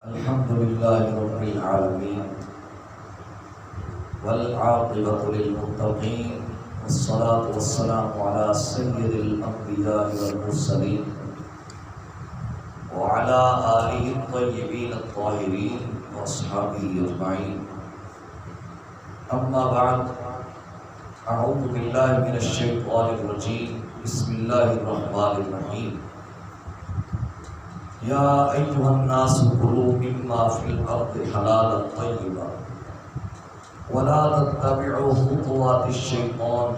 الحمد لله رب العالمين والعاقبة للمتقين والصلاة والسلام على سيد الأنبياء والمرسلين وعلى آله الطيبين الطاهرين وأصحابه أجمعين. أما بعد، أعوذ بالله من الشيطان الرجيم. بسم الله الرحمن الرحيم. يا أيها الناس كلوا مما في الأرض حلالا طيبا ولا تتبعوا خطوات الشيطان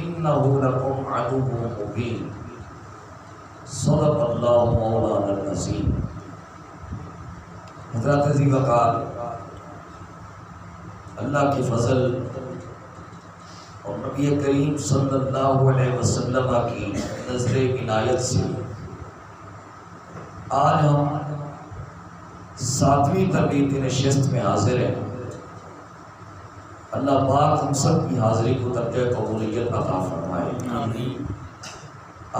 إنه لكم عدو مبين. صدق اللہ مولانا العظیم. حضرات عزیز وقار، اللہ کی فضل اور نبی کریم صلی اللہ علیہ وسلم کی نظر عنایت سے آج ہم 7ویں تربیتی نشست میں حاضر ہیں. اللہ پاک ہم سب کی حاضری کو درجہ قبولیت عطا فرمائے. آمین.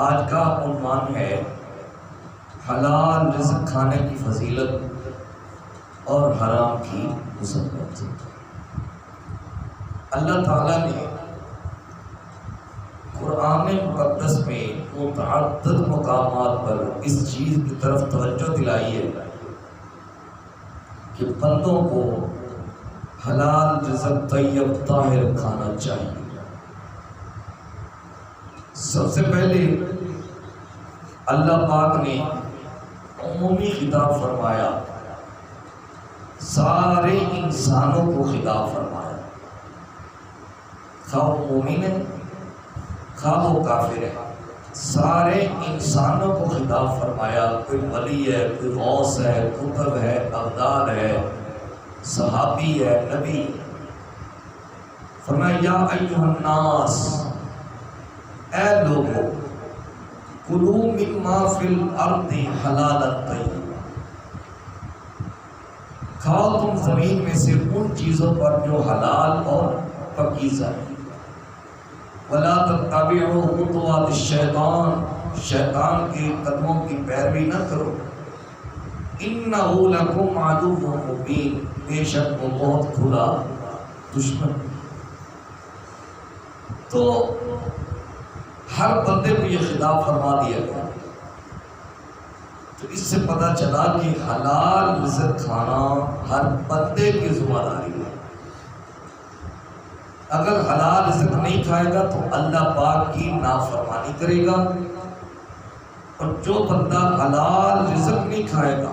آج کا عنوان ہے حلال رزق کھانے کی فضیلت اور حرام کی مذمت. اللہ تعالیٰ نے قرآن مقدس میں متعدد مقامات پر اس چیز کی طرف توجہ دلائی ہے کہ بندوں کو حلال رزق طیب طاہر کھانا چاہیے. سب سے پہلے اللہ پاک نے عمومی خطاب فرمایا، سارے انسانوں کو خطاب فرمایا، خواہ وہ مومن ہے خواہ وہ کافر ہے، سارے انسانوں کو خطاب فرمایا. کوئی ولی ہے، کوئی غوث ہے، قطب ہے، ابدال ہے، صحابی ہے، نبی. فرمایا یا ایھا الناس، اے لوگو، کلوا مما فی الارض حلالا طیبا، کھاؤ تم زمین میں سے ان چیزوں پر جو حلال اور پاکیزہ ہے. وَلَا تَتَّبِعُوا خُطُوَاتِ الشَّيْطَانِ، شیطان کے قدموں کی پیروی نہ کرو. إِنَّهُ لَكُمْ عَدُوٌّ مُبِينٌ، بے شک وہ بہت کھلا دشمن. تو ہر بندے کو یہ خطاب فرما دیا گیا. تو اس سے پتہ چلا کہ حلال رزق کھانا ہر بندے کی ذمہ داری ہے. اگر حلال رزق نہیں کھائے گا تو اللہ پاک کی نافرمانی کرے گا، اور جو بندہ حلال رزق نہیں کھائے گا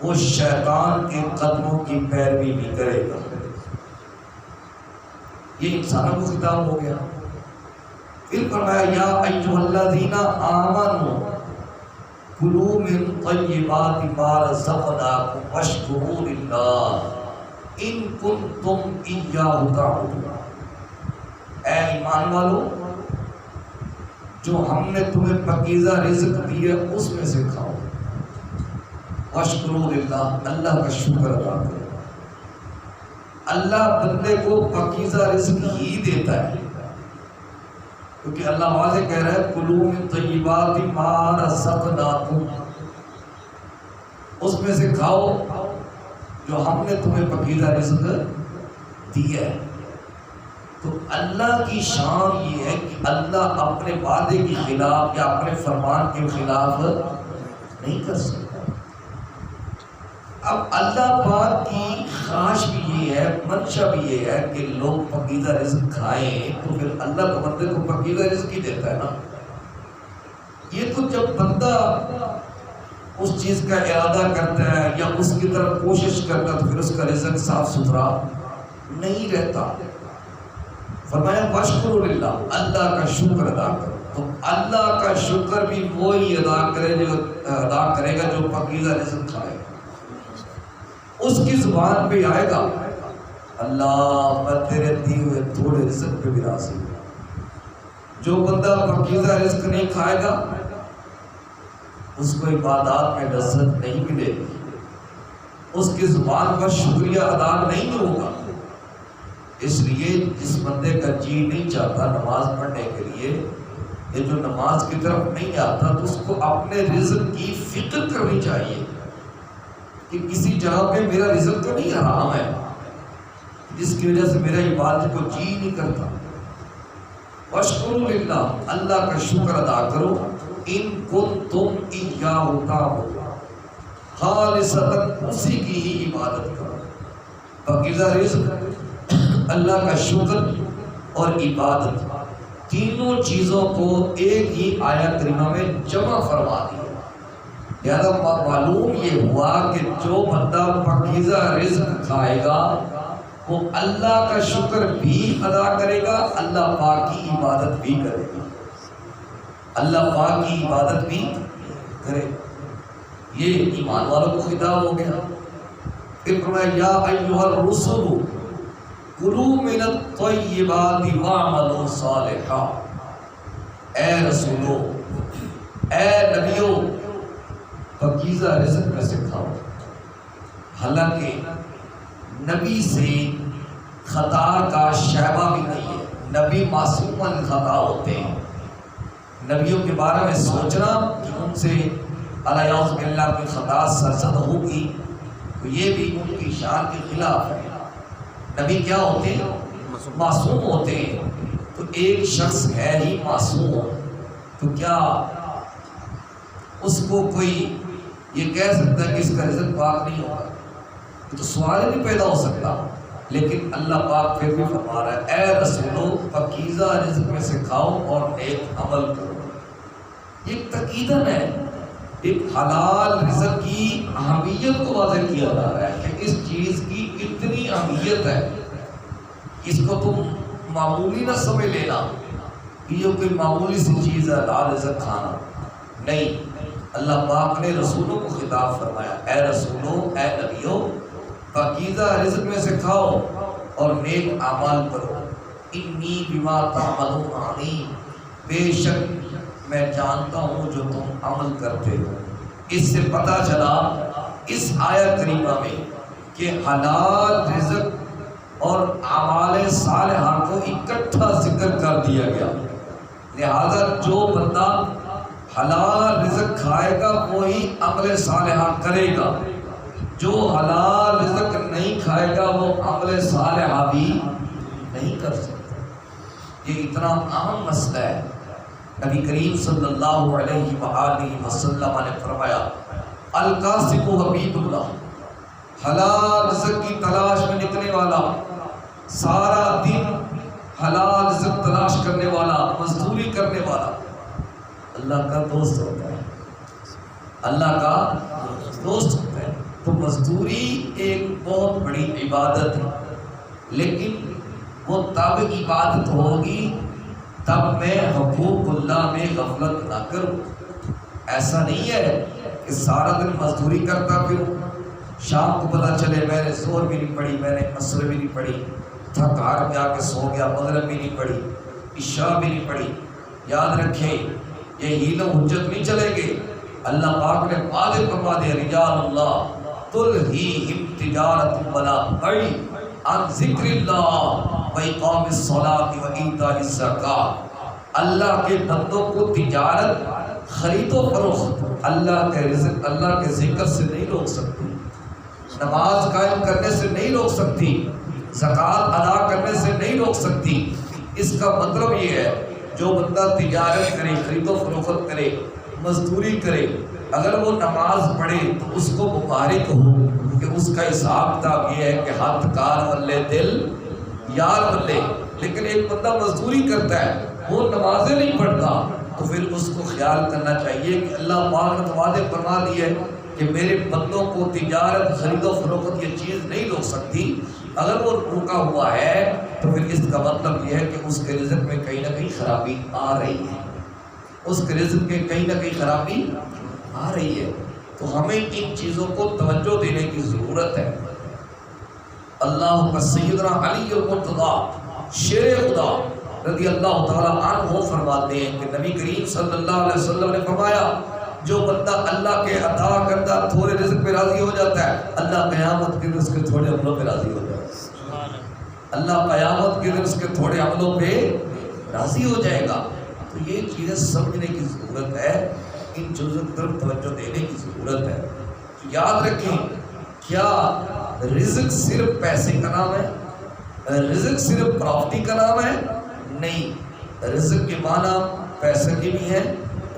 وہ شیطان کے قدموں کی پیروی بھی کرے گا. یہ انسانوں کو خطاب ہو گیا. پھر فرمایا یا ایھا الذین آمنوا کلوا من طیبات ما رزقناکم واشکروا للہ ان کنتم ایاہ تعبدون. اے ایمان والو، جو ہم نے تمہیں پاکیزہ رزق دیا اس میں سے کھاؤ. واشکروا للہ، اللہ کا شکر ادا کرو. اللہ بندے کو پاکیزہ رزق ہی دیتا ہے، کیونکہ اللہ واضح کہہ رہا ہے کلوا من طیبات ما رزقناکم، اس میں سے کھاؤ جو ہم نے تمہیں پاکیزہ رزق دیا ہے. تو اللہ کی شان یہ ہے کہ اللہ اپنے وعدے کے خلاف یا اپنے فرمان کے خلاف نہیں کر سکتا. اب اللہ پاک کی خواہش بھی یہ ہے، منشا بھی یہ ہے کہ لوگ پاکیزہ رزق کھائیں، تو پھر اللہ کو بندے کو پاکیزہ رزق ہی دیتا ہے نا. یہ تو جب بندہ اس چیز کا ارادہ کرتا ہے یا اس کی طرف کوشش کرتا ہے تو پھر اس کا رزق صاف ستھرا نہیں رہتا. فرمایا واشکروا للہ، اللہ کا شکر ادا کرو. تو اللہ کا شکر بھی وہی ادا کرے گا جو پاکیزہ رزق کھائے. اس کی زبان پہ آئے گا اللہ میں تیرے دیے ہوئے تھوڑے رزق پہ بھی راضی ہوں. جو بندہ پاکیزہ رزق نہیں کھائے گا اس کو عبادات میں لذت نہیں ملے گی، اس کی زبان پر شکریہ ادا نہیں ہوگا. اس لیے جس بندے کا جی نہیں چاہتا نماز پڑھنے کے لیے، یہ جو نماز کی طرف نہیں آتا، تو اس کو اپنے رزق کی فکر کرنی چاہیے کہ کسی جگہ پہ میرا رزق تو نہیں حرام ہے جس کی وجہ سے میرا عبادت کو جی نہیں کرتا. واشکروا للہ، اللہ کا شکر ادا کرو. ان کنتم ایاہ تعبدون، خالصتاً اسی کی ہی عبادت کرو. پاکیزہ رزق، اللہ کا شکر اور عبادت، تینوں چیزوں کو ایک ہی آیت کریمہ میں جمع فرما دیا. لہذا معلوم یہ ہوا کہ جو بندہ پاکیزہ رزق کھائے گا وہ اللہ کا شکر بھی ادا کرے گا، اللہ پاک کی عبادت بھی کرے گا، اللہ پاک کی عبادت بھی کرے گا. یہ ایمان والوں کو خطاب ہو گیا. پھر فرمایا یا ایھا الرسل کلوا من الطیبات واعملوا صالحا. اے رسولو، اے نبیو، پاکیزہ رزق میں سے کھاؤ. حالانکہ نبی سے خطا کا شائبہ بھی نہیں ہے، نبی معصوم خطا ہوتے ہیں. نبیوں کے بارے میں سوچنا کہ ان سے الیاذ باللہ کی خطا سرزد ہوگی تو یہ بھی ان کی شان کے خلاف ہے. نبی کیا ہوتے ہیں؟ معصوم ہوتے ہیں. تو ایک شخص ہے ہی معصوم، تو کیا اس کو کوئی یہ کہہ سکتا ہے کہ اس کا رزق پاک نہیں ہوگا؟ تو سوال نہیں پیدا ہو سکتا. لیکن اللہ پاک پھر بھی فرما رہا ہے اے رسولو پاکیزہ رزق میں سے کھاؤ اور نیک عمل کرو. یہ تقییدن ہے، ایک حلال رزق کی اہمیت کو واضح کیا جا رہا ہے کہ اس چیز کی اتنی اہمیت ہے، اس کو تم معمولی نہ سمجھ لینا کہ یہ کوئی معمولی سی چیز ہے حلال رزق کھانا. نہیں، اللہ پاک نے رسولوں کو خطاب فرمایا اے رسولو، اے نبیو، پاکیزہ رزق میں سے کھاؤ اور نیک اعمال کرو. انی بما تعملون علیم، بے شک میں جانتا ہوں جو تم عمل کرتے ہو. اس سے پتہ چلا اس آیت کریمہ میں کہ حلال رزق اور اعمال صالحہ کو اکٹھا ذکر کر دیا گیا. لہذا جو بندہ حلال رزق کھائے گا وہی عمل صالحہ کرے گا، جو حلال رزق نہیں کھائے گا وہ عمل صالحہ بھی نہیں کر سکتا. یہ اتنا اہم مسئلہ ہے. نبی کریم صلی اللہ علیہ وآلہ وسلم نے فرمایا القاسم حبیب اللہ، حلال رزق کی تلاش میں نکلنے والا، سارا دن حلال رزق تلاش کرنے والا، مزدوری کرنے والا اللہ کا دوست ہوتا ہے، اللہ کا دوست ہوتا ہے. تو مزدوری ایک بہت بڑی عبادت ہے، لیکن وہ تب عبادت ہوگی تب میں حقوق اللہ میں غفلت نہ کروں. ایسا نہیں ہے کہ سارا دن مزدوری کرتا پھروں، شام کو پتہ چلے میں نے ظہر بھی نہیں پڑھی، میں نے عصر بھی نہیں پڑھی، تھک ہار کے آ کے سو گیا، مغرب بھی نہیں پڑھی، عشاء بھی نہیں پڑھی. یاد رکھیں یہ ہیل و حجت نہیں چلے گے. اللہ پاک نے واضح فرما دیا رجال اللہ تلہیہم تجارت ولا بیع عن ذکر اللہ وإقام الصلاة وإیتاء الزکاۃ. اللہ کے بندوں کو تجارت، خرید و فروخت اللہ کے رزق، اللہ کے ذکر سے نہیں روک سکتی، نماز قائم کرنے سے نہیں روک سکتی، زکوٰۃ ادا کرنے سے نہیں روک سکتی. اس کا مطلب یہ ہے جو بندہ تجارت کرے، خرید و فروخت کرے، مزدوری کرے، اگر وہ نماز پڑھے تو اس کو مبارک ہو کہ اس کا حساب کتاب یہ ہے کہ ہاتھ کار ولے دل یار ولے. لیکن ایک بندہ مزدوری کرتا ہے، وہ نمازیں نہیں پڑھتا، تو پھر اس کو خیال کرنا چاہیے کہ اللہ پاک نے واضح فرما دی ہے کہ میرے بندوں کو تجارت، خرید و فروخت یہ چیز نہیں روک سکتی. اگر وہ رکا ہوا ہے تو پھر اس کا مطلب یہ ہے کہ اس کے رزق میں کہیں نہ کہیں خرابی آ رہی ہے، اس کے رزق میں کہیں نہ کہیں خرابی آ رہی ہے. تو ہمیں ان چیزوں کو توجہ دینے کی ضرورت ہے. اللہ کا سیدنا علی المرتضیٰ شیر خدا رضی اللہ تعالیٰ عنہ فرماتے ہیں کہ نبی کریم صلی اللہ علیہ وسلم نے فرمایا جو بندہ اللہ کے عطا کردہ تھوڑے رزق پہ راضی ہو جاتا ہے، اللہ قیامت کے دن اس کے تھوڑے عملوں پہ راضی ہو جائے گا. اللہ قیامت کے دن اس کے تھوڑے عملوں پہ راضی ہو جائے گا. تو یہ چیزیں سمجھنے کی ضرورت ہے، ان چیزوں کی طرف توجہ دینے کی ضرورت ہے. یاد رکھیں کیا رزق صرف پیسے کا نام ہے؟ رزق صرف پراپرٹی کا نام ہے؟ نہیں، رزق کے معنی پیسے کی بھی ہے،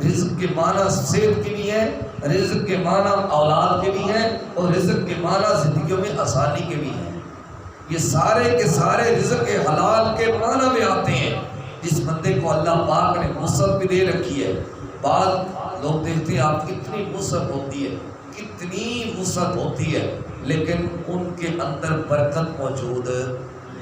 رزق کے معنی صحت کی بھی ہے، رزق کے معنی اولاد کے بھی ہیں، اور رزق کے معنی زندگیوں میں آسانی کے بھی ہیں۔ یہ سارے کے سارے رزق کے حلال کے معنی میں آتے ہیں۔ جس بندے کو اللہ پاک نے وسعت بھی دے رکھی ہے، بعض لوگ دیکھتے ہیں آپ کتنی وسعت ہوتی ہے، کتنی وسعت ہوتی ہے، لیکن ان کے اندر برکت موجود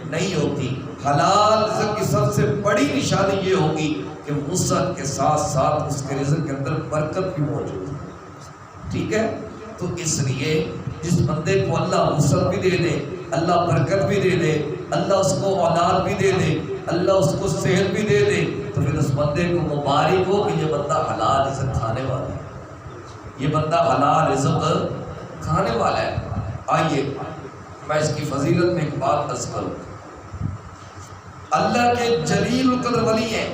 نہیں ہوتی۔ حلال رزق کی سب سے بڑی نشانی یہ ہوگی کہ وسعت کے ساتھ ساتھ اس کے رزق کے اندر برکت بھی موجود ہے۔ ٹھیک ہے، تو اس لیے جس بندے کو اللہ وسعت بھی دے دے، اللہ برکت بھی دے دے، اللہ اس کو اولاد بھی دے دے، اللہ اس کو صحت بھی دے دے، تو پھر اس بندے کو مبارک ہو کہ یہ بندہ حلال رزق کھانے والا ہے، یہ بندہ حلال رزق کھانے والا ہے۔ آئیے میں اس کی فضیلت میں ایک بات عرض کروں۔ اللہ کے جلیل القدر ولی ہیں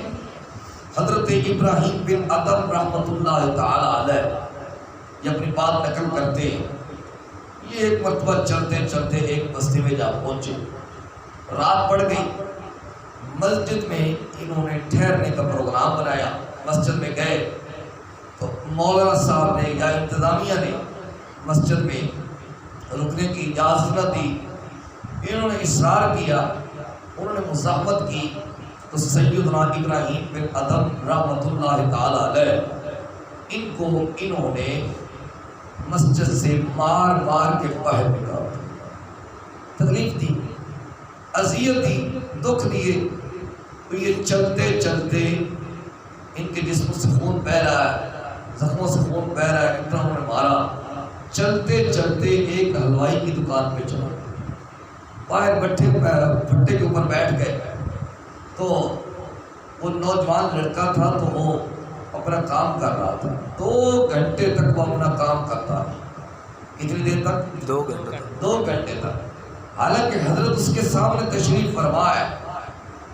حضرت ابراہیم بن ادم رحمۃ اللہ تعالی علیہ، یہ اپنی بات نقل کرتے ہیں۔ یہ ایک مرتبہ چلتے چلتے ایک بستی میں جا پہنچے، رات پڑ گئی، مسجد میں انہوں نے ٹھہرنے کا پروگرام بنایا۔ مسجد میں گئے تو مولانا صاحب نے یا انتظامیہ نے مسجد میں رکنے کی اجازت نہ دی۔ انہوں نے اصرار کیا، انہوں نے مزاحمت کی، تو سیدنا ابراہیم بن ادم رحمۃ اللہ تعالی علیہ ان کو انہوں نے مسجد سے مار مار کے باہر نکالا، تکلیف دی، اذیت دی، دکھ دیے۔ تو یہ چلتے چلتے ان کے جسم سے خون بہہ رہا ہے، زخموں سے خون بہہ رہا ہے، اتنا انہوں نے مارا۔ چلتے چلتے ایک حلوائی کی دکان پہ چلا، باہر بھٹے کے اوپر بیٹھ گئے۔ تو وہ نوجوان لڑکا تھا تو وہ اپنا کام کر رہا تھا، 2 گھنٹے تک وہ اپنا کام کرتا ہے۔ کتنی دیر تک؟ 2 گھنٹے تک، حالانکہ حضرت اس کے سامنے تشریف فرما ہے۔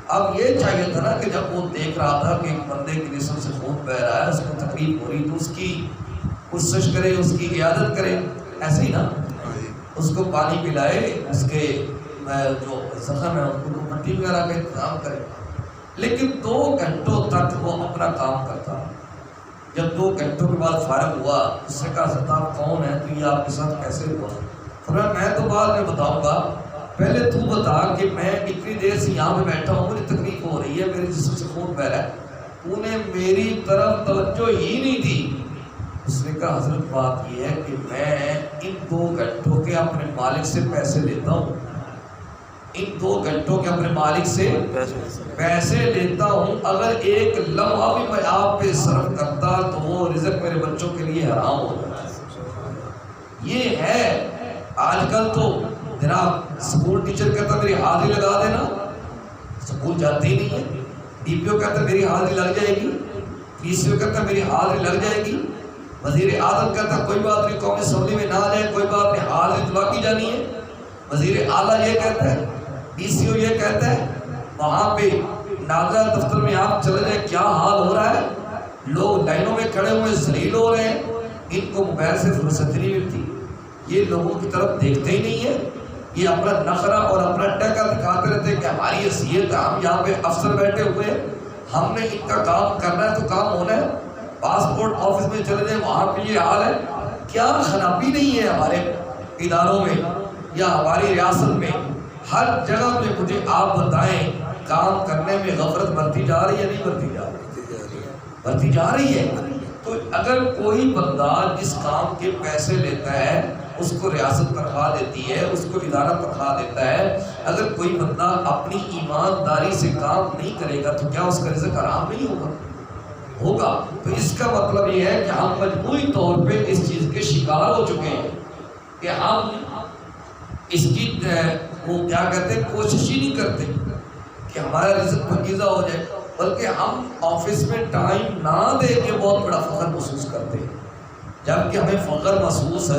اب یہ چاہیے تھا نا کہ جب وہ دیکھ رہا تھا کہ ایک بندے کے جسم سے خون بہ رہا ہے، اس کو تکلیف ہو رہی، تو اس کی کوشش کرے، اس کی عیادت کرے، ایسے ہی نا، اس کو پانی پلائے، اس کے جو زخم ہے اس کو پٹی وغیرہ کا انتظام کرے۔ لیکن 2 گھنٹوں تک وہ اپنا کام کرتا۔ جب 2 گھنٹوں کے بعد فارغ ہوا، اس سے کہا حضرت آپ کون ہیں، تو یہ آپ کے ساتھ کیسے ہوا؟ فرمایا میں تو بعد میں بتاؤں گا، پہلے تو بتا کہ میں اتنی دیر سے یہاں پہ بیٹھا ہوں، مجھے تکلیف ہو رہی ہے، میرے جسم سے خون بہ رہا ہے، تو نے میری طرف توجہ ہی نہیں دی۔ اس نے کہا حضرت بات یہ ہے کہ میں ان 2 گھنٹوں کے اپنے مالک سے پیسے لیتا ہوں، ان 2 گھنٹوں کے اپنے مالک سے پیسے لیتا ہوں، اگر ایک لمحہ بھی میں آپ پہ صرف کرتا تو وہ رزق میرے بچوں کے لیے حرام ہو جاتا۔ یہ ہے آج کل تو جناب اسکول ٹیچر کہتا میری حاضری لگا دینا، اسکول جاتے ہی نہیں ہے، ڈی پی او کہتا میری حاضری لگ جائے گی، پی سی او کہتا میری حاضری لگ جائے گی، وزیر اعظم کہتا کوئی بات نہیں قومی اسمبلی میں نہ آ جائے کوئی بات نہیں، حاضری تو لگی جانی ہے، وزیر اعلیٰ یہ کہتا ہے، ڈی سی او یہ کہتا ہے، وہاں پہ ناظرہ دفتر میں آپ چلے جائیں کیا حال ہو رہا ہے، لوگ لائنوں میں کھڑے ہوئے ذلیل ہو رہے ہیں، ان کو موبائل سے فرصت نہیں ملتی، یہ لوگوں کی طرف دیکھتے ہی نہیں ہے، یہ اپنا نخرہ اور اپنا ٹیکا دکھاتے رہتے ہیں کہ ہماری حیثیت ہے، ہم یہاں پہ افسر بیٹھے ہوئے ہیں، ہم نے ان کا کام کرنا ہے تو کام ہونا ہے، پاسپورٹ آفس میں چلے جائیں وہاں پہ یہ حال ہے۔ کیا خرابی نہیں ہے ہمارے اداروں میں یا ہماری ریاست میں؟ ہر جگہ پہ مجھے آپ بتائیں کام کرنے میں غفلت بڑھتی جا رہی ہے نہیں بڑھتی جا رہی؟ بڑھتی جا رہی ہے۔ تو اگر کوئی بندہ جس کام کے پیسے لیتا ہے اس کو ریاست تنخواہ دیتی ہے، اس کو ادارہ تنخواہ دیتا ہے، اگر کوئی بندہ اپنی ایمانداری سے کام نہیں کرے گا تو کیا اس کا رزق حرام نہیں ہوگا؟ ہوگا۔ تو اس کا مطلب یہ ہے کہ ہم مجموعی طور پہ اس چیز کے شکار ہو چکے ہیں کہ ہم اس کی وہ کیا کہتے ہیں کوشش ہی نہیں کرتے کہ ہمارا رزق پاکیزہ ہو جائے، بلکہ ہم آفس میں ٹائم نہ دے کے بہت بڑا فخر محسوس کرتے ہیں، جبکہ ہمیں فخر محسوس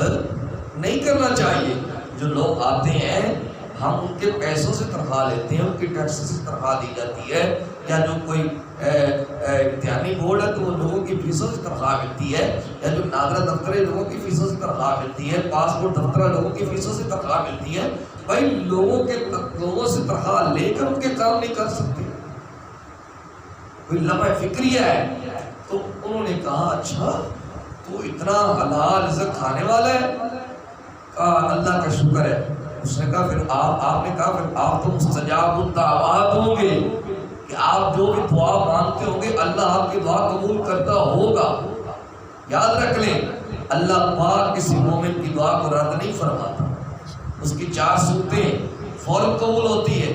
نہیں کرنا چاہیے۔ جو لوگ آتے ہیں ہم ان کے پیسوں سے تنخواہ لیتے ہیں، ان کی ٹیکس سے تنخواہ دی جاتی ہے، یا جو کوئی امتحانی بورڈ ہے تو وہ لوگوں کی فیسوں سے تنخواہ ملتی ہے، یا جو نادرہ دفتر ہے لوگوں کی فیسوں سے تنخواہ ملتی ہے، پاسپورٹ دفتر لوگوں کی فیسوں سے تنخواہ ملتی ہے۔ بھائی لوگوں سے تنخواہ لے کر ان کے کام نہیں کر سکتے، کوئی لمحہ فکریہ ہے۔ تو انہوں نے کہا اچھا تو اتنا حلال رزق کھانے والا ہے؟ کہا اللہ کا شکر ہے۔ اس نے کہا پھر آپ نے کہا پھر آپ تو مستجاب الدعوات ہوں گے، کہ آپ جو بھی دعا مانگتے ہوں گے اللہ آپ کی دعا قبول کرتا ہوگا۔ یاد رکھ لیں اللہ پاک کسی مومن کی دعا کو رد نہیں فرماتا، اس کی 4 صورتیں فوراً قبول ہوتی ہے،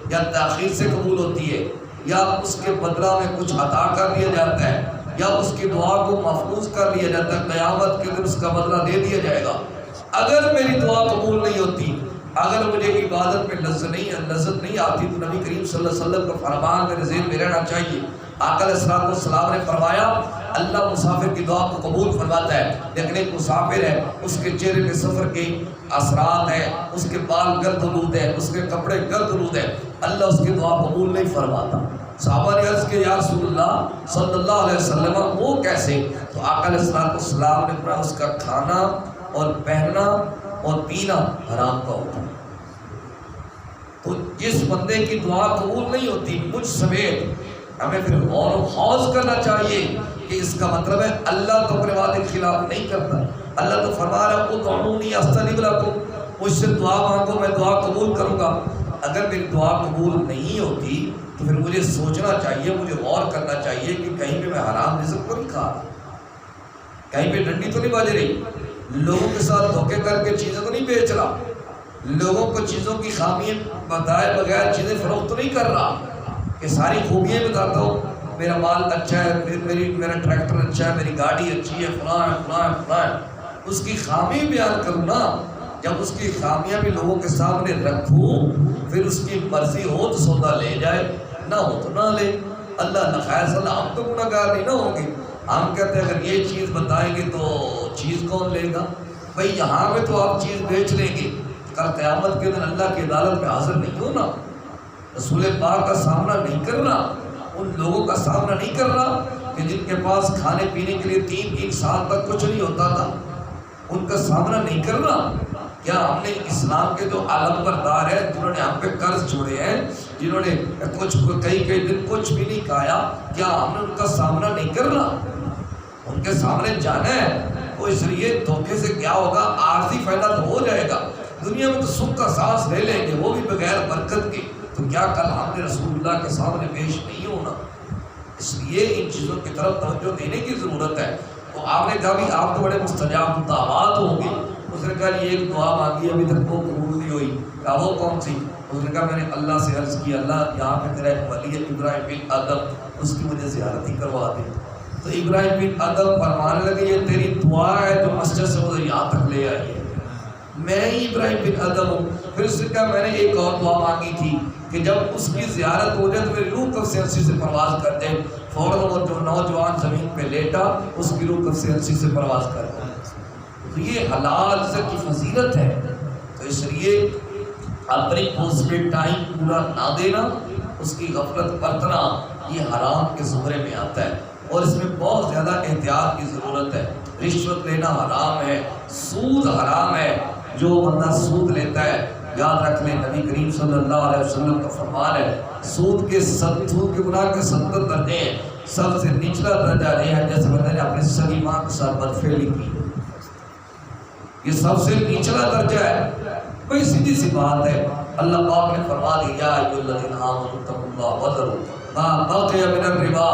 یا تاخیر سے قبول ہوتی ہے، یا اس کے بدلہ میں کچھ عطا کر دیا جاتا ہے، یا اس کی دعا کو محفوظ کر لیا جاتا ہے، قیامت کے دن اس کا بدلہ دے دیا جائے گا۔ اگر میری دعا قبول نہیں ہوتی، اگر مجھے عبادت میں لذت نہیں آتی، تو نبی کریم صلی اللہ علیہ وسلم کا فرمان میرے ذہن میں رہنا چاہیے۔ آقا علیہ الصلوۃ والسلام نے فرمایا اللہ مسافر کی دعا کو قبول فرماتا ہے، لیکن ایک مسافر ہے، اس کے چہرے پہ سفر کے اثرات ہیں، اس کے بال گرد آلود ہیں، اس کے کپڑے گرد آلود ہیں، اللہ اس کی دعا قبول نہیں فرماتا۔ صحابہ نے عرض کیا یا رسول اللہ صلی اللہ علیہ وسلم وہ کیسے؟ تو آقا علیہ الصلوۃ والسلام نے فرمایا اس کا کھانا اور پہننا اور پینا حرام کا ہوتا ہے۔ تو جس بندے کی دعا قبول نہیں ہوتی مجھ سمیت، ہمیں پھر غور و خوض کرنا چاہیے کہ اس کا مطلب ہے اللہ تو اپنے وعدے کے خلاف نہیں کرتا۔ اللہ تو فرما رہا ہے ادعونی استجب لکم، مجھ سے دعا مانگو میں دعا قبول کروں گا۔ اگر میری دعا قبول نہیں ہوتی تو پھر مجھے سوچنا چاہیے، مجھے غور کرنا چاہیے کہ کہیں پہ میں حرام رزق تو نہیں کھا رہا، کہیں پہ ڈنڈی تو نہیں بج رہی، لوگوں کے ساتھ دھوکے کر کے چیزیں تو نہیں بیچ رہا، لوگوں کو چیزوں کی خامیاں بتائے بغیر چیزیں فروخت تو نہیں کر رہا، کہ ساری خوبیاں بتاتا ہوں، میرا مال اچھا ہے، میرا ٹریکٹر اچھا ہے، میری گاڑی اچھی ہے، فلاں اس کی خامی بیان کروں نا۔ جب اس کی خامیاں بھی لوگوں کے سامنے رکھوں، پھر اس کی مرضی ہو تو سودا لے جائے، نہ ہو تو نہ لے۔ اللہ نہ خیر صلی اللہ، ہم تو گناہ گار نہیں نہ ہوں گے۔ ہم کہتے ہیں اگر یہ چیز بتائیں گے تو چیز کون لے گا؟ بھئی یہاں پہ تو آپ چیز بیچ لیں گے، کل قیامت کے دن اللہ کی عدالت میں حاضر نہیں ہونا، رسول پاک کا سامنا نہیں کرنا، ان لوگوں کا سامنا نہیں کرنا کہ جن کے پاس کھانے پینے کے لیے 3 سال تک کچھ نہیں ہوتا تھا، ان کا سامنا نہیں کرنا۔ کیا ہم نے اسلام کے جو عالم بردار ہیں جنہوں نے ہم پہ قرض چھوڑے ہیں، جنہوں نے کئی دن کچھ بھی نہیں کھایا، کیا ہم نے ان کا سامنا نہیں کرنا؟ ان کے سامنے جانا ہے۔ تو اس لیے دھوکے سے کیا ہوگا، عارضی فائدہ تو ہو جائے گا، دنیا میں تو سکھ کا سانس لے لیں گے، وہ بھی بغیر برکت کے، تو کیا کل ہم نے رسول اللہ کے سامنے پیش نہیں ہونا؟ اس لیے ان چیزوں کی طرف توجہ دینے کی ضرورت ہے۔ تو آپ نے کہا بھی آپ تو بڑے مستجاب الدعوات ہوں گے۔ اس نے کہا یہ ایک دعا مانگی ابھی تک وہ قبول نہیں ہوئی۔ کہا وہ کون سی؟ اس نے کہا میں نے اللہ سے عرض کیا اللہ یہاں پہ تیرا ایک ولی ہے ابراہیم بن ادم، اس کی مجھے زیارت ہی کروا دے۔ تو ابراہیم بن ادم فرمانے لگے یہ تیری دعا ہے تو مسجد سے مجھے یہاں تک لے آئی ہے، میں ہی ابراہیم بن ادم ہوں۔ پھر اس نے کہا میں نے ایک اور دعا مانگی تھی کہ جب اس کی زیارت ہو جائے تو میری روح کب سے ہنسی سے پرواز کر دے۔ فوراً وہ جو نوجوان زمین پہ لیٹا، اس کی روح کب سے ہنسی سے پرواز کر دے۔ تو یہ حلال رزق کی فضیلت ہے۔ تو اس لیے اپنی پوسٹڈ ٹائم پورا نہ دینا، اس کی غفلت برتنا، یہ حرام کے زمرے میں آتا ہے، اور اس میں بہت زیادہ احتیاط کی ضرورت ہے۔ رشوت لینا حرام ہے، سود حرام ہے، جو بندہ سود لیتا ہے یاد رکھ لیں نبی کریم صلی اللہ علیہ وسلم کا فرمان ہے سود کے گناہ کے 70 درجے ہیں، سب سے نچلا درجہ یہ ہے جیسے بندے نے اپنی سگی ماں کے ساتھ بدفعلی کی، یہ سب سے نچلا درجہ ہے۔ بھئی سیدھی سی بات ہے، اللہ پاک نے فرما دیا یا ایھا الذین آمنوا اتقوا اللہ وذروا ما بقی من الربا،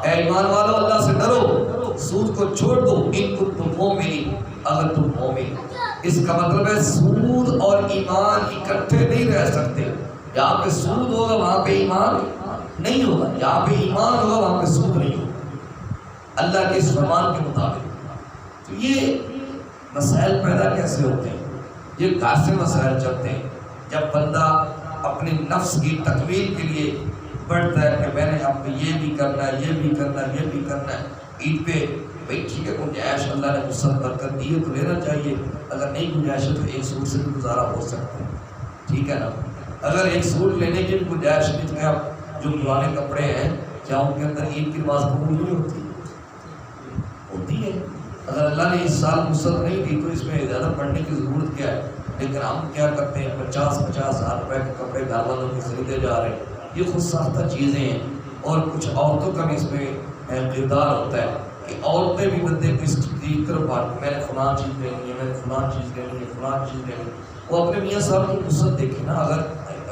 اے ایمان والو اللہ سے ڈرو، سود کو چھوڑ دو، ان کنتم مؤمنین، اگر تم مومن۔ اس کا مطلب ہے سود اور ایمان اکٹھے نہیں رہ سکتے، جہاں پہ سود ہوگا وہاں پہ ایمان نہیں ہوگا، جہاں پہ ایمان ہوگا وہاں پہ سود نہیں ہوگا اللہ کے اس فرمان کے مطابق۔ تو یہ مسائل پیدا کیسے ہوتے ہیں؟ یہ گھر سے مسائل چلتے ہیں، جب بندہ اپنی نفس کی تکمیل کے لیے بڑھتا ہے کہ میں نے اب یہ بھی کرنا ہے، یہ بھی کرنا ہے، یہ بھی کرنا ہے، عید پہ بھئی ٹھیک ہے گنجائش اللہ نے مصحف برکت دی ہے تو لینا چاہیے، اگر نہیں گنجائش ہے تو ایک سوٹ سے بھی گزارا ہو سکتا ہے، ٹھیک ہے نا. اگر ایک سوٹ لینے کی بھی گنجائش نہیں تو کیا جو پرانے کپڑے ہیں کیا ان کے اندر عید کی نماز قبول نہیں ہوتی ہے. اگر اللہ نے اس سال وسعت نہیں دی تو اس میں زیادہ پڑھنے کی ضرورت کیا ہے. لیکن ہم کیا کرتے ہیں 50,000 روپے کے کپڑے گھر والوں کے خریدے جا رہے ہیں. یہ خود ساختہ چیزیں ہیں. اور کچھ عورتوں کا بھی اس میں کردار ہوتا ہے کہ عورتیں بھی بندے کو اس کی طرف بات میں نے فلاں چیز لینی ہے, میں نے فلاں چیز لینی ہے, فلاں چیز لینی ہے. وہ اپنے میاں صاحب کی وسعت دیکھیں نا. اگر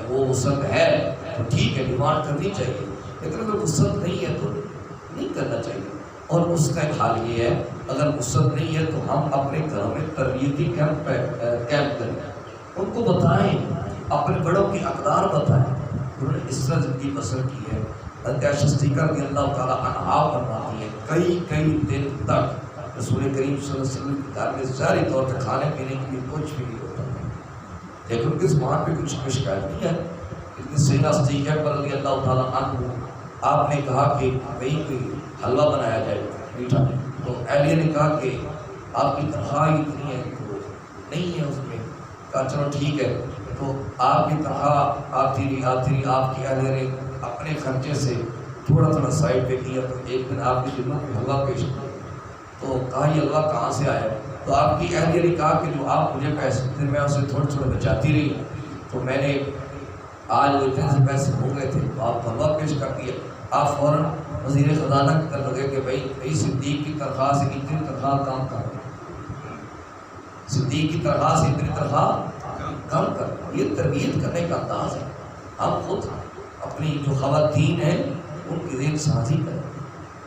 وہ وسعت ہے تو ٹھیک ہے, ڈیمانڈ کرنی چاہیے. لیکن اگر وسعت نہیں ہے تو نہیں کرنا چاہیے. اور اس کا ایک حال یہ ہے اگر وسعت نہیں ہے تو ہم اپنے گھروں میں تربیتی کیمپ کریں, ان کو بتائیں, اپنے بڑوں کی اقدار بتائیں, انہوں نے اس طرح زندگی بسر کی ہے. حضرت عائشہ صدیقہ رضی اللہ تعالیٰ عنہا فرماتی ہے کئی دن تک رسول کریم صلی اللہ علیہ وسلم کے گھر میں ظاہری طور پہ کھانے پینے کے لیے کچھ بھی نہیں ہوتا, لیکن ان کے زبان پہ کچھ شکایت نہیں ہے. لیکن سیدہ صدیقہ رضی اللہ تعالیٰ عنہ آپ نے کہا کہ بھائی کوئی حلوہ بنایا جائے میٹھا, تو اہلیہ نے کہا کہ آپ کی تنخواہ اتنی ہے تو نہیں ہے اس میں. کہا چلو ٹھیک ہے, تو آپ کی تنخواہ آتی رہی آپ کی اہلیہ نے اپنے خرچے سے تھوڑا سائڈ پہ کیا. تو ایک دن آپ کی خدمت میں حلوہ پیش کیا, تو کہا یہ حلوہ کہاں سے آیا؟ تو آپ کی اہلیہ نے کہا کہ جو آپ مجھے پیسے دیتے میں اسے تھوڑے بچاتی رہی, تو میں نے آج وہ اتنے سے پیسے ہو گئے تھے تو آپ حلوہ پیش کر دیا. آپ فوراً وزیر خزانہ کی طرف لگے کہ بھائی صدیق کی تنخواہ سے اتنی تنخواہ کم کر, صدیق کی تنخواہ سے اتنی تنخواہ کم کر. یہ تربیت کرنے کا انداز ہے. ہم خود اپنی جو خواتین ہیں ان کی ذہن سازی کریں.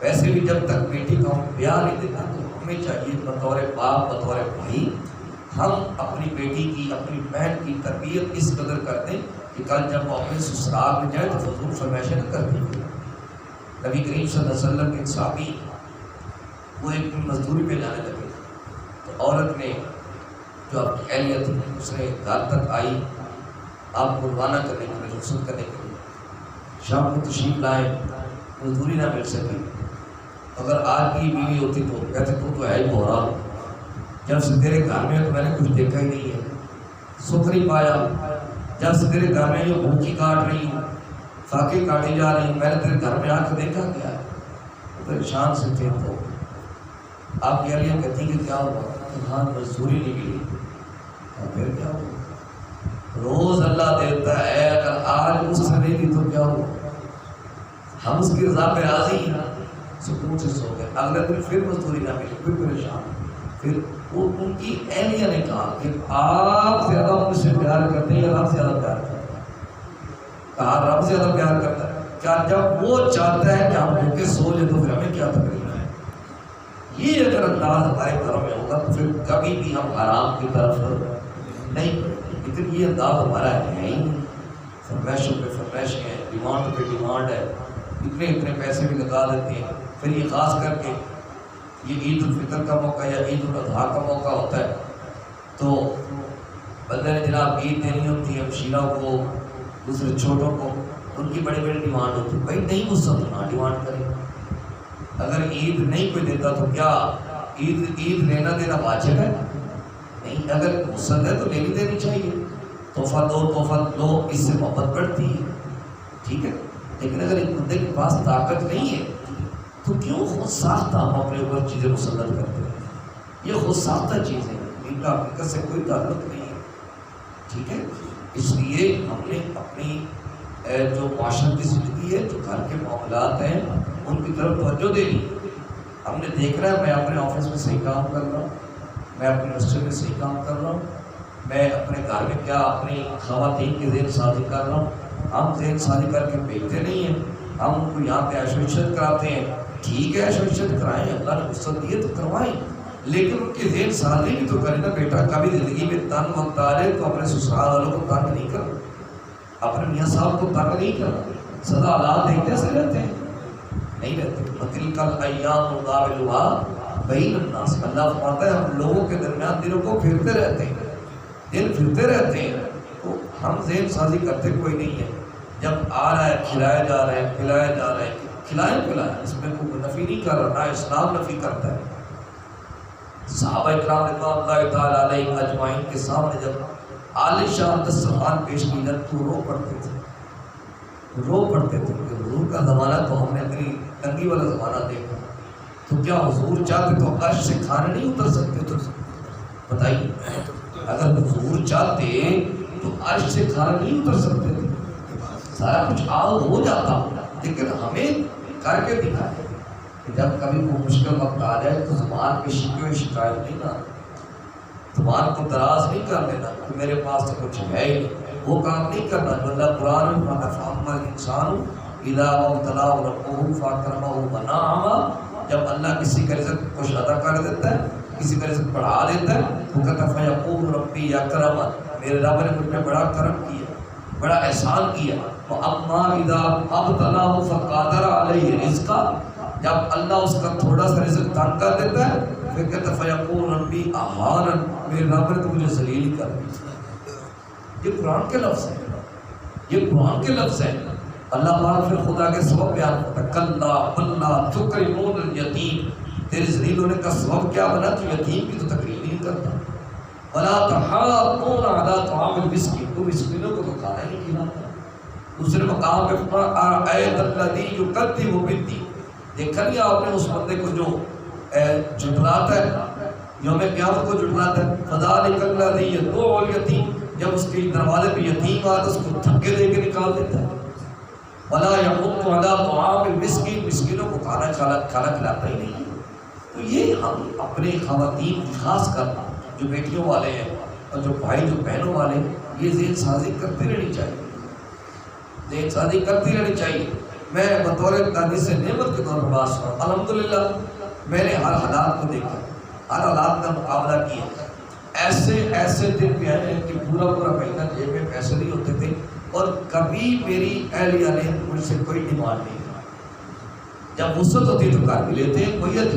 ویسے بھی جب تک بیٹی کا ہم بیاہ نہیں دیتے تو ہمیں چاہیے بطور باپ بطور بھائی ہم اپنی بیٹی کی اپنی بہن کی تربیت اس قدر کر دیں کہ کل جب وہ اپنے سسرال میں جائے تو فضول فرمائشیں نہ کر دیں. نبی کریم صلی اللہ علیہ وسلم کے صحابی وہ ایک مزدوری پہ جانے لگے, تو عورت نے جو آپ کی اہلیہ تھی اس نے گھر تک آئی آپ کو روانہ کرنے کے لیے, رخصت کرنے کے لیے. شام کو تشریف لائے, مزدوری نہ مل سکی. اگر آج کی بیوی ہوتی تو کہتے تو ہے ہی بہرا, جب سے تیرے گھر میں ہے تو میں نے کچھ دیکھا ہی نہیں ہے, سکھ نہیں پایا. جب سے تیرے گھر میں جو بھوکی کاٹ رہی ہوں, فاقے کاٹی جا رہی ہوں, میں نے تیرے گھر میں آ کے دیکھا کیا ہے. پریشان سے تھے. تو آپ کی اہلیہ کہتی کہ کیا ہوا؟ ہاں مزدوری نہیں ملی. اور پھر کیا ہوا؟ روز اللہ دیتا ہے, اگر آج اس سے نہیں دی تو کیا ہوا؟ ہم اس کی رضا پہ راضی ہیں, سکون سے سو گئے. اگلے دن پھر مزدوری نہ ملی, پھر پریشان. پھر وہ ان کی اہلیہ نے کہا کہ آپ زیادہ مجھ سے پیار کرتے ہیں یا رب زیادہ پیار کرتے ہیں؟ کہا رب زیادہ پیار کرتا ہے. کیا جب وہ چاہتا ہے کہ ہم ہو کے سو جائے تو پھر ہمیں کیا تکلیف ہے؟ یہ اگر انداز ہمارے گھروں میں ہوگا تو پھر کبھی بھی ہم حرام کی طرف نہیں پڑیں گے. لیکن یہ انداز ہمارا ہے ہی نہیں. فرمائشوں پہ فرمائشیں ہیں, ڈیمانڈ پہ ڈیمانڈ ہے, اتنے پیسے بھی لگا دیتے ہیں. پھر یہ خاص کر کے یہ عید الفطر کا موقع یا عید الاضحیٰ کا موقع ہوتا ہے تو بندے نے جناب عید دینی ہوتی ہے مشیرہ کو, دوسرے چھوٹوں کو, ان کی بڑی ڈیمانڈ ہوتی ہے. بھائی نہیں وہ سب نہ ڈیمانڈ کریں. اگر عید نہیں کوئی دیتا تو کیا عید لینا دینا واجب ہے؟ نہیں. اگر وسعت ہے تو لینی دینی چاہیے. تحفہ دو, اس سے محبت بڑھتی ہے, ٹھیک ہے. لیکن اگر ایک بندے کے پاس طاقت نہیں ہے تو کیوں خود ساختہ ہم اپنے اوپر چیزیں مسلط کرتے ہیں؟ یہ خود ساختہ چیزیں ہیں, ان کا حقیقت سے کوئی تعلق نہیں ہے, ٹھیک ہے. اس لیے ہم نے اپنی جو معاشرتی زندگی ہے, جو گھر کے معاملات ہیں, ان کی طرف توجہ دینی. ہم نے دیکھ رہا ہے میں اپنے آفس میں صحیح کام کر رہا ہوں, میں اپنے مسجد میں صحیح کام کر رہا ہوں, میں اپنے گھر میں کیا اپنی خواتین کی ذہن سازی کر رہا ہوں. ہم ذہن سازی کر کے بھیجتے نہیں ہیں, ہم ان کو یہاں پہ عیش و عشرت کراتے ہیں. ٹھیک ہے عیش و عشرت کرائیں, اللہ نے وسعت دی ہے تو کروائیں, لیکن ان کی ذہن سازی بھی تو کریں نا. بیٹا کبھی زندگی میں تنگ وقت آ رہے تو اپنے سسرال والوں کو تنگ نہیں کرنا, اپنے میاں صاحب کو تنگ نہیں کرنا. سدا حالات دیکھتے سے رہتے ہیں, نہیں رہتے. وَتِلْكَ الْأَيَّامُ نُدَاوِلُهَا بَيْنَ النَّاسِ. اللہ فرماتا ہے ہم لوگوں کے درمیان دنوں کو پھرتے رہتے ہیں, دن پھرتے رہتے ہیں. تو ہم ذہن سازی کرتے کوئی نہیں ہے. جب آ رہا ہے کھلایا جا رہا ہے, پلایا جا رہا ہے, کھلائیں پلائیں, اس میں کوئی نفی نہیں کر رہا, نہ اسلام نفی کرتا ہے. صحابہ اکرام رضوان اللہ تعالیٰ علیہ اجمعین کے سامنے جب عالیشان دسترخوان پیش کی جاتی تو رو پڑتے تھے کہ حضور کا زمانہ تو ہم نے اپنی تنگی والا زمانہ دیکھا، تو کیا حضور چاہتے تو عرش سے کھانے نہیں اتر سکتے؟ بتائیے، اگر حضور چاہتے تو عرش سے کھانا نہیں اتر سکتے تھے، سارا کچھ ہو جاتا، لیکن ہمیں کر کے دکھائے کہ جب کبھی کوئی مشکل وقت آ جائے تو زبان پہ شکوے شکایت نہیں نہ، زبان کو دراز نہیں کر دینا کہ میرے پاس تو کچھ ہے ہی نہیں، وہ کام نہیں کرنا جو اللہ قرآن میں فرماتا ہے فَأَمَّا الْإِنسَانُ إِذَا مَا ابْتَلَاهُ رَبُّهُ فَأَكْرَمَهُ وَنَعَّمَهُ، جب اللہ کسی کا رزق کو ادا کر دیتا ہے، کسی کا رزق بڑھا دیتا ہے، وہ کہتا ہے فَيَقُولُ رَبِّي أَكْرَمَنِ، میرے رب نے مجھ پہ بڑا کرم کیا، بڑا احسان کیا۔ وَأَمَّا إِذَا أَبْتَلَاهُ فَقَدَرَ عَلَيْهِ رِزْقَهُ، جب اللہ اس کا تھوڑا سا رزق تنگ کر دیتا ہے پھر کہتا ہے فَيَقُولُ رَبِّي أَهَانَنِ، میرے رب نے تو مجھے ذلیل کر دیا۔ یہ قرآن کے لفظ ہیں، یہ قرآن کے لفظ ہیں۔ اللہ پاک پھر خدا کے سبب بیان کرتا ہے کَلَّا بَل لَا تُکْرِمُونَ الْيَتِيمَ، تیرے ذلیل ہونے کا سبب کیا بنا؟ تو یتیم کی تو تکریم نہیں کرتا۔ وَلَا تَحَاضُّونَ عَلَىٰ طَعَامِ الْمِسْكِينِ، تو مسکینوں کو تو کھانا ہی نہیں کھلاتا۔ دوسرے مقام پہ أَرَأَيْتَ الَّذِي يُكَذِّبُ بِالدِّينِ، دیکھا نہیں آپ نے اس بندے کو جو جھٹلاتا ہے، یوم قیامت کو جھٹلاتا ہے؟ فَذَلِكَ الَّذِي يَدُعُّ الْيَتِيمَ، جب اس کے دروازے پہ یتیم آتا اس کو دھکے دے کے نکال دیتا ہے۔ وَلَا يَحُضُّ عَلَىٰ طَعَامِ الْمِسْكِينِ، مسکینوں کو کھانا کھلاتا ہی نہیں۔ تو یہ ہم اپنے خواتین خاص کر جو بیٹیوں والے ہیں اور جو بھائی جو بہنوں والے، یہ ذہن سازی کرتے رہنی چاہیے، ذہن سازی کرتی رہنی چاہیے۔ میں بطور دادی سے نعمت کے طور پر بات کروں، الحمدللہ میں نے ہر حالات کو دیکھا، ہر حالات کا مقابلہ کیا۔ ایسے دن بھی آئے ہیں کہ پورا مہینہ جیب میں پیسے نہیں ہوتے تھے اور کبھی میری اہلیہ نے مجھ سے کوئی ڈیمانڈ نہیں کی۔ جب وسعت ہوتی تو کر بھی لیتے ہیں، کوئی حرج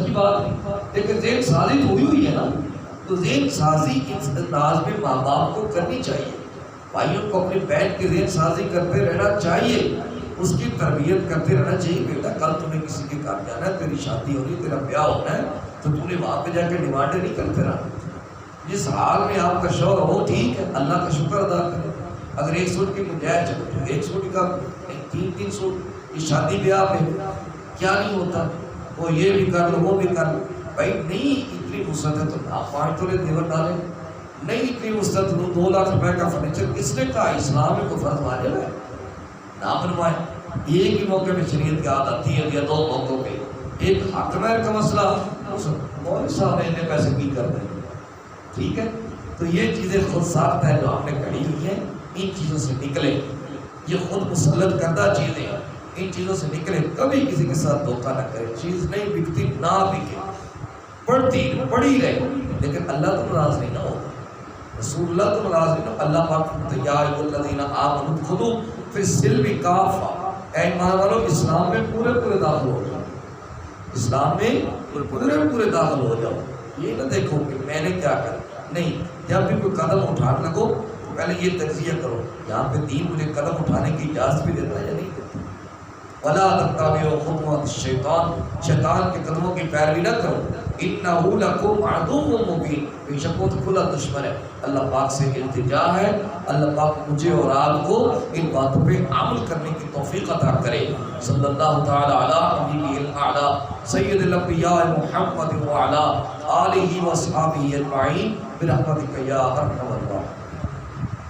کی بات نہیں، لیکن ذہن سازی تو ہوئی ہے نا، تو ذہن سازی اس انداز میں ماں باپ کو کرنی چاہیے، بھائیوں کو اپنی بہن کی ذہن سازی کرتے رہنا چاہیے، اس کی تربیت کرتے رہنا چاہیے۔ بیٹا کل تمہیں کسی کے گھر جانا ہے، تیری شادی ہونی، تیرا بیاہ ہونا ہے، تو تم نے وہاں پہ جا کے ڈیمانڈیں نہیں کرتے رہنا۔ جس حال میں آپ کا شوہر ہو ٹھیک ہے، اللہ کا شکر ادا کریں۔ اگر ایک سوٹ کی گنجائش ہے تو ایک سوٹ کا، تین سوٹ، اس شادی بیاہ پہ کیا نہیں ہوتا، وہ یہ بھی کر لو وہ بھی کر لو۔ بھائی نہیں اتنی وسعت ہے تو آپ 5 تولے زیور ڈالیں، نہیں اتنی وسعت 2 لاکھ روپے کا فرنیچر، کس نے کہا اسلام میں کوئی فرض واجب ہے؟ نہ بنوائیں۔ ایک ہی موقع پہ شریعت کی یاد آتی ہے یا 2 موقعوں پہ، ایک حق مہر کا مسئلہ، مولوی صاحب نے اتنے پیسے کی کر دیں، ٹھیک ہے؟ تو یہ چیزیں خود ساخت ہے جو آپ نے کھڑی ہوئی ہیں، ان چیزوں سے نکلیں، یہ خود مسلط کردہ چیزیں ہیں، ان چیزوں سے نکلیں، کبھی کسی کے ساتھ دھوکہ نہ کریں، چیز نہیں بکتی نہ بکے، پڑھی رہے، لیکن اللہ تو ناراض نہیں نہ ہوگا، رسول اللہ تو ناراض نہیں نہ، اللہ پاک یا ایھا الذین آمنوا ادخلوا فی السلم کافہ، اے ایمان والو اسلام میں پورے داخل ہو جاؤ، اسلام میں پورے داخل ہو جاؤ۔ یہ نہ دیکھو کہ میں نے کیا کرا، نہیں، جب بھی کوئی قدم اٹھانے لگو پہلے یہ تجزیہ کرو، یہاں پہ دین مجھے قدم اٹھانے کی اجازت بھی دیتا ہے یا نہیں دیتا۔ وَلَا تَتَّبِعُوا خُطُوَاتِ الشَّيْطَانِ، شیطان کے قدموں کی پیروی نہ کرو، إِنَّهُ لَكُمْ عَدُوٌّ مُّبِينٌ، بے شک وہ تو کھلا دشمن ہے۔ اللہ پاک سے التجا ہے، اللہ پاک مجھے اور آپ کو ان باتوں پہ عمل کرنے کی توفیق عطا کرے۔ صلی اللہ تعالی علی نبیہ الاعلی سید الانبیاء محمد وعلی آلہ وصحبہ اجمعین برحمتک یا ارحم الراحمین۔